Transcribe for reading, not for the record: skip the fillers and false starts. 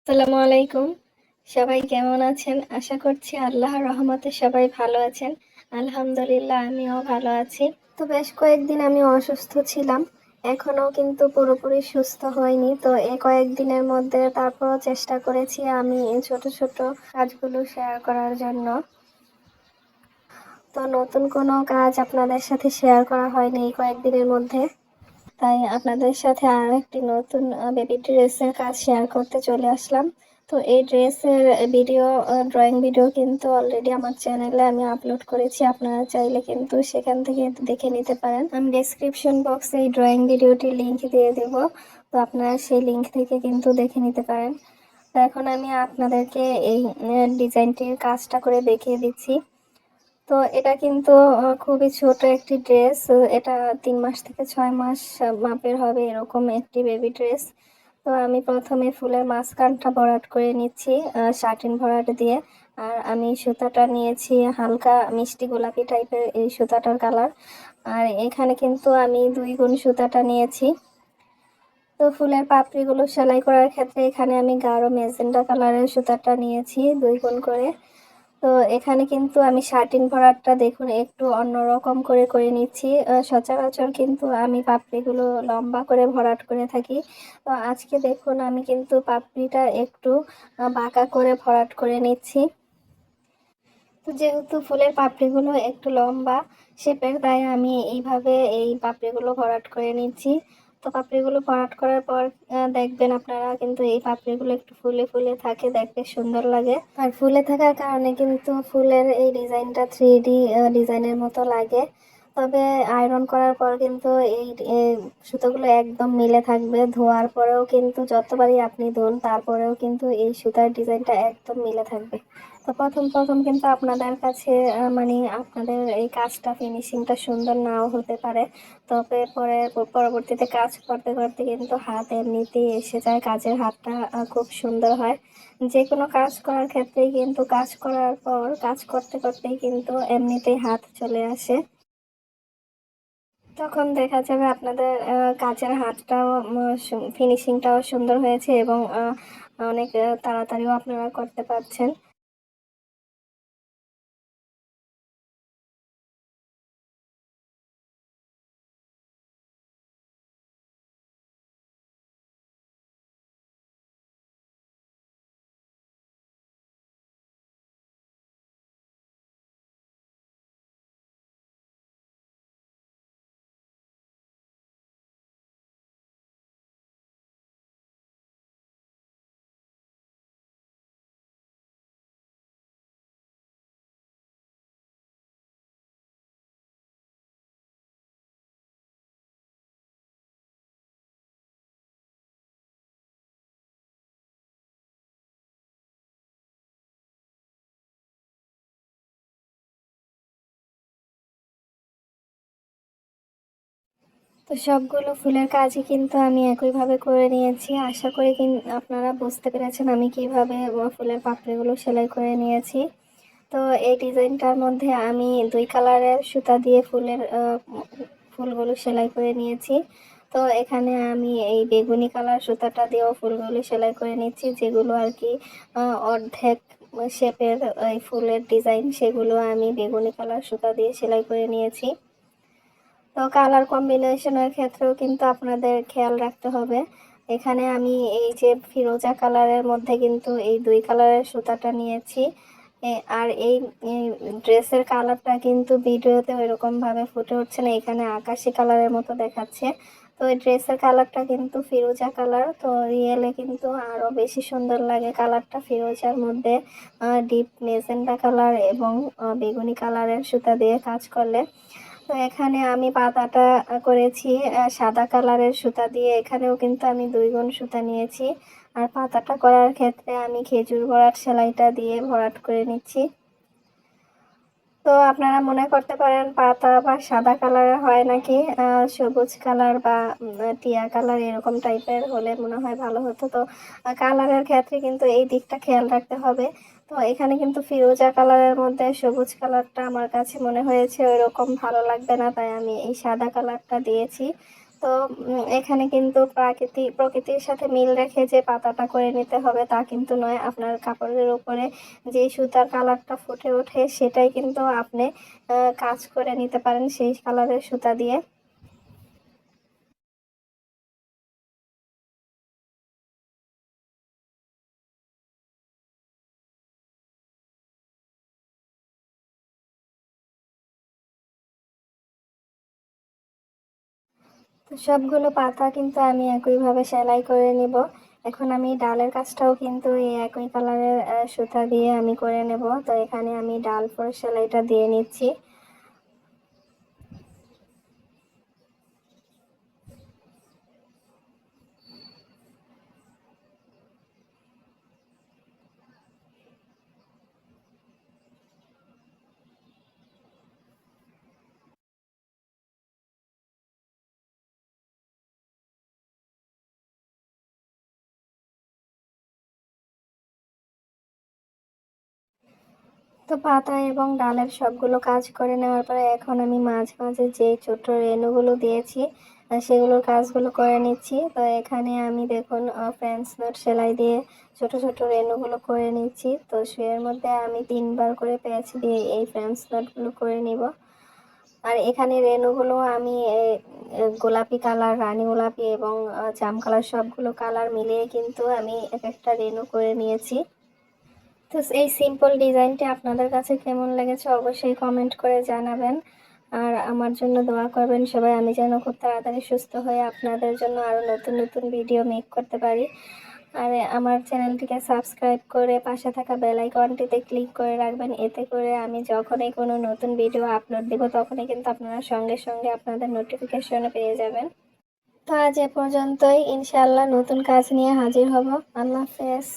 আসসালামু আলাইকুম। সবাই কেমন আছেন? আশা করছি আল্লাহর রহমতে সবাই ভালো আছেন। আলহামদুলিল্লাহ আমিও ভালো আছি। তো বেশ কয়েকদিন আমি অসুস্থ ছিলাম। এখনো কিন্তু পুরোপুরি সুস্থ হইনি। তো এই কয়েকদিনের মধ্যে তারপরও চেষ্টা করেছি আমি এই ছোট ছোট কাজগুলো শেয়ার করার জন্য। তো নতুন কোনো কাজ আপনাদের সাথে শেয়ার করা হয়নি এই কয়েকদিনের মধ্যে। তাই আপনাদের সাথে আর একটি নতুন বেবি ড্রেসের কাজ শেয়ার করতে চলে আসলাম। তো এই ড্রেসের ভিডিও, ড্রয়িং ভিডিও কিন্তু অলরেডি আমার চ্যানেলে আমি আপলোড করেছি। আপনারা চাইলে কিন্তু সেখান থেকে দেখে নিতে পারেন। আমি ডেসক্রিপশন বক্সে এই ড্রয়িং ভিডিওটির লিংক দিয়ে দেব। তো আপনারা সেই লিংক থেকে কিন্তু দেখে নিতে পারেন। তো এখন আমি আপনাদেরকে এই ডিজাইনটির কাজটা করে দেখিয়ে দিচ্ছি। তো এটা কিন্তু খুবই ছোট একটি ড্রেস। এটা 3 মাস থেকে 6 মাস মাপের হবে, এরকম একটি বেবি ড্রেস। তো আমি প্রথমে ফুলের মাঝখানটা ভরাট করে নিচ্ছি শার্টিন ভরাট দিয়ে। আর আমি সুতাটা নিয়েছি হালকা মিষ্টি গোলাপি টাইপের, এই সুতাটার কালার। আর এখানে কিন্তু আমি 2 গুণ সুতাটা নিয়েছি। তো ফুলের পাপড়িগুলো সেলাই করার ক্ষেত্রে এখানে আমি গাঢ় ম্যাজেন্টা কালারের সুতাটা নিয়েছি 2 গুণ করে। তো এখানে কিন্তু আমি শার্টিন ভরাটটা দেখুন একটু অন্যরকম করে করে নিচ্ছি। সচরাচর কিন্তু আমি পাপড়িগুলো লম্বা করে ভরাট করে থাকি। তো আজকে দেখুন আমি কিন্তু পাপড়িটা একটু বাঁকা করে ভরাট করে নিচ্ছি। তো যেহেতু ফুলের পাপড়িগুলো একটু লম্বা শেপের, তাই আমি এইভাবে এই পাপড়িগুলো ভরাট করে নিচ্ছি। তো পাপড়িগুলো ভরাট করার পর দেখবেন আপনারা কিন্তু এই পাপড়িগুলো একটু ফুলে ফুলে থাকে, দেখতে সুন্দর লাগে। আর ফুলে থাকার কারণে কিন্তু ফুলের এই ডিজাইনটা 3D ডিজাইনের মতো লাগে। তবে আয়রন করার পর কিন্তু এই এই সুতোগুলো একদম মিলে থাকবে। ধোয়ার পরেও কিন্তু যতবারই আপনি ধোন তারপরেও কিন্তু এই সুতার ডিজাইনটা একদম মিলে থাকবে। তো প্রথম প্রথম কিন্তু আপনাদের কাছে মানে আপনাদের এই কাজটা ফিনিশিংটা সুন্দর নাও হতে পারে। তবে পরবর্তীতে কাজ করতে করতে কিন্তু হাত এমনিতেই এসে যায়, কাজের হাতটা খুব সুন্দর হয়। যে কোনো কাজ করার ক্ষেত্রেই কিন্তু কাজ করার পর কাজ করতে করতেই কিন্তু এমনিতেই হাত চলে আসে। তখন দেখা যাবে আপনাদের কাজের হাতটাও ফিনিশিংটাও সুন্দর হয়েছে এবং অনেক তাড়াতাড়িও আপনারা করতে পারছেন। তো সবগুলো ফুলের কাজই কিন্তু আমি একইভাবে করে নিয়েছি। আশা করি আপনারা বুঝতে পেরেছেন আমি কিভাবে ফুলের পাপড়িগুলো সেলাই করে নিয়েছি। তো এই ডিজাইনটার মধ্যে আমি 2 কালারের সুতা দিয়ে ফুলগুলো সেলাই করে নিয়েছি। তো এখানে আমি এই বেগুনি কালার সুতাটা দিয়েও ফুলগুলো সেলাই করে নিচ্ছি, যেগুলো আর কি অর্ধেক শেপের এই ফুলের ডিজাইন, সেগুলো আমি বেগুনি কালার সুতা দিয়ে সেলাই করে নিয়েছি। তো কালার কম্বিনেশনের ক্ষেত্রেও কিন্তু আপনাদের খেয়াল রাখতে হবে। এখানে আমি এই যে ফিরোজা কালারের মধ্যে কিন্তু এই 2 কালারের সুতাটা নিয়েছি। আর এই ড্রেসের কালারটা কিন্তু ভিডিওতে ওইরকম ভাবে ফুটে উঠছে না, এখানে আকাশি কালারের মতো দেখাচ্ছে। তো এই ড্রেসের কালারটা কিন্তু ফিরোজা কালার, তো রিয়েলে কিন্তু আরো বেশি সুন্দর লাগে কালারটা ফিরোজার মধ্যে ডিপ মেজেন্টা কালার এবং বেগুনি কালারের সুতা দিয়ে কাজ করলে। তো এখানে আমি পাতাটা করেছি সাদা কালারের সুতা দিয়ে, এখানেও কিন্তু আমি 2 গুণ সুতা নিয়েছি। আর পাতাটা করার ক্ষেত্রে আমি খেজুর ভরাট সেলাইটা দিয়ে ভরাট করে নিচ্ছি। তো আপনারা মনে করতে পারেন পাতা বা সাদা কালারের হয় নাকি, সবুজ কালার বা টিয়া কালার এরকম টাইপের হলে মনে হয় ভালো হতো। তো কালারের ক্ষেত্রে কিন্তু এই দিকটা খেয়াল রাখতে হবে। তো এখানে কিন্তু ফিরোজা কালারের মধ্যে সবুজ কালারটা আমার কাছে মনে হয়েছে ওইরকম ভালো লাগবে না, তাই আমি এই সাদা কালারটা দিয়েছি। তো তো এখানে কিন্তু প্রকৃতির সাথে মিল রেখে যে পাতাটা করে নিতে হবে তা কিন্তু নয়। আপনার কাপড়ের উপরে যে সুতার কালারটা ফুটে ওঠে সেটাই কিন্তু আপনি কাজ করে নিতে পারেন সেই কালারের সুতা দিয়ে। তো সবগুলো পাতা কিন্তু আমি একইভাবে সেলাই করে নিব। এখন আমি ডালের কাজটাও কিন্তু এই একই কালারের সুতা দিয়ে আমি করে নেব। তো এখানে আমি ডাল ফোর সেলাইটা দিয়ে নিচ্ছি। তো পাতা এবং ডালের সবগুলো কাজ করে নেওয়ার পরে এখন আমি মাঝে মাঝে যে ছোট রেণুগুলো দিয়েছি সেগুলোর কাজগুলো করে নিচ্ছি। তো এখানে আমি দেখুন ফ্রেঞ্চ নট সেলাই দিয়ে ছোট ছোট রেণুগুলো করে নিচ্ছি। তো শুয়ের মধ্যে আমি 3বার করে পেঁচ দিয়ে এই ফ্রেঞ্চ নটগুলো করে নিব। আর এখানে রেণুগুলো আমি গোলাপি কালার, রানী গোলাপি এবং জাম কালার সবগুলো কালার মিলিয়ে কিন্তু আমি এক একটা রেণু করে নিয়েছি। তো এই সিম্পল ডিজাইনটি আপনাদের কাছে কেমন লেগেছে অবশ্যই কমেন্ট করে জানাবেন। আর আমার জন্য দোয়া করবেন সবাই, আমি যেন খুব তাড়াতাড়ি সুস্থ হয়ে আপনাদের জন্য আরও নতুন নতুন ভিডিও মেক করতে পারি। আর আমার চ্যানেলটিকে সাবস্ক্রাইব করে পাশে থাকা বেল আইকনটিতে ক্লিক করে রাখবেন। এতে করে আমি যখনই কোনো নতুন ভিডিও আপলোড দেব তখনই কিন্তু আপনারা সঙ্গে সঙ্গে আপনাদের নোটিফিকেশনে পেয়ে যাবেন। তো আজ এ পর্যন্তই, ইনশাআল্লাহ নতুন কাজ নিয়ে হাজির হব। আল্লাহ হাফেজ।